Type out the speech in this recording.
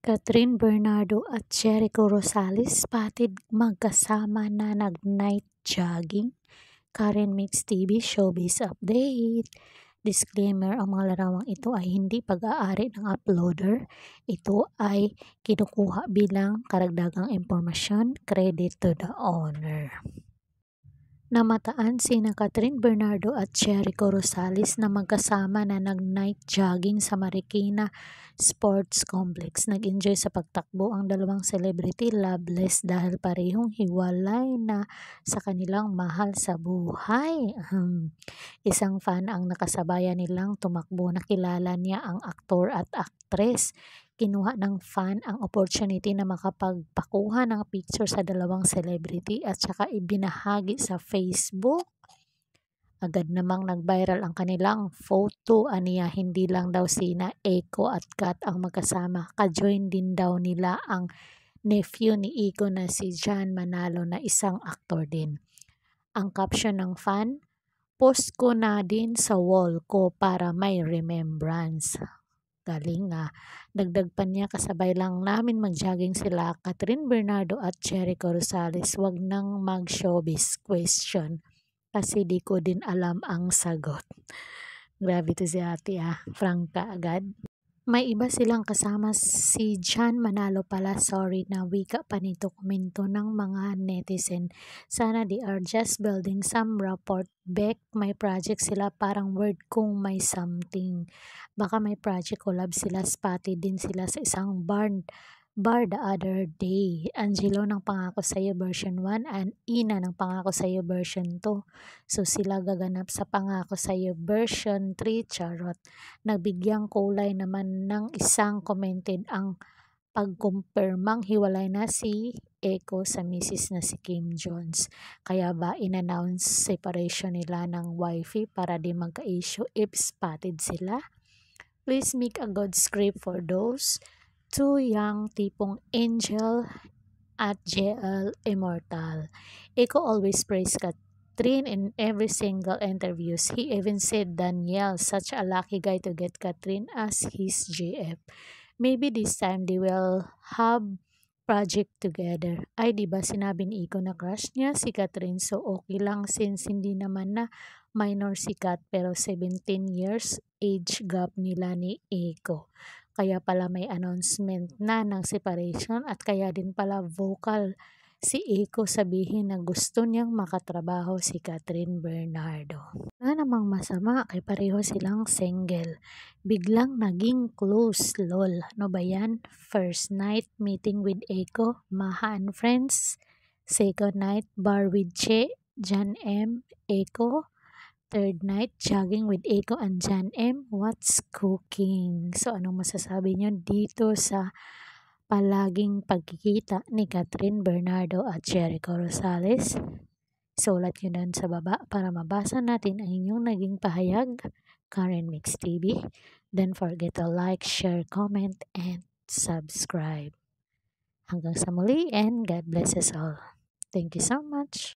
Catherine Bernardo at Jericho Rosales spotted magkasama na nag-night jogging. Karen Mix TV Showbiz Update. Disclaimer, ang mga larawang ito ay hindi pag-aari ng uploader. Ito ay kinukuha bilang karagdagang impormasyon. Credit to the owner. Namataan sina Catherine Bernardo at Jericho Rosales na magkasama na nag-night jogging sa Marikina Sports Complex. Nag-enjoy sa pagtakbo ang dalawang celebrity loveless dahil parehong hiwalay na sa kanilang mahal sa buhay. Isang fan ang nakasabayan nilang tumakbo. Nakilala niya ang aktor at aktres. Kinuha ng fan ang opportunity na makapagpakuha ng picture sa dalawang celebrity at saka ibinahagi sa Facebook. Agad namang nag-viral ang kanilang photo. Aniya, hindi lang daw sina Eco at Kat ang magkasama. Ka-join din daw nila ang nephew ni Eco na si John Manalo na isang aktor din. Ang caption ng fan, "Post ko na din sa wall ko para may remembrance." Galing nga. Dagdag pa niya, kasabay lang namin mag-jogging sila Catherine Bernardo at Jericho Rosales. Wag nang mag-showbiz question kasi di ko din alam ang sagot. Grabe to si ate Franka agad. May iba silang kasama, si John Manalo pala, sorry na wika pa nito komento ng mga netizen. Sana they are just building some rapport. Beck, may project sila, parang word kung may something. Baka may project collab sila, spotted din sila sa isang bar the other day. Angelo ng Pangako Sa'yo version 1 and Ina ng Pangako Sa'yo version 2. So sila gaganap sa Pangako Sa'yo version 3, charot. Nagbigyang kulay naman ng isang commented ang pagkumpirmang hiwalay na si Eco sa misis na si Kim Jones. Kaya ba in-announce separation nila ng wifey para di magka-issue if spotted sila? Please make a good script for those two young tipong Angel at JL Immortal. Eco always praise Catherine in every single interviews. He even said Danielle, such a lucky guy to get Catherine as his GF. Maybe this time they will have project together. Ay, di ba sinabi ni Eco na crush niya si Catherine, so okay lang since hindi naman na minor si Kat pero 17 years age gap nila ni Eco. Kaya pala may announcement na ng separation at kaya din pala vocal si Eco sabihin na gusto niyang makatrabaho si Catherine Bernardo. Wala namang masama kay pareho silang single. Biglang naging close, lol. Ano ba yan? First night meeting with Eco, Maha and friends. Second night bar with Che, Jan M, Eco. Third night, jogging with Eco and Jan M. What's cooking? So, anong masasabi nyo dito sa palaging pagkikita ni Catherine Bernardo at Jericho Rosales? Sulat nyo doon sa baba para mabasa natin ang inyong naging pahayag. Karen Mix TV. Don't forget to like, share, comment, and subscribe. Hanggang sa muli and God bless us all. Thank you so much.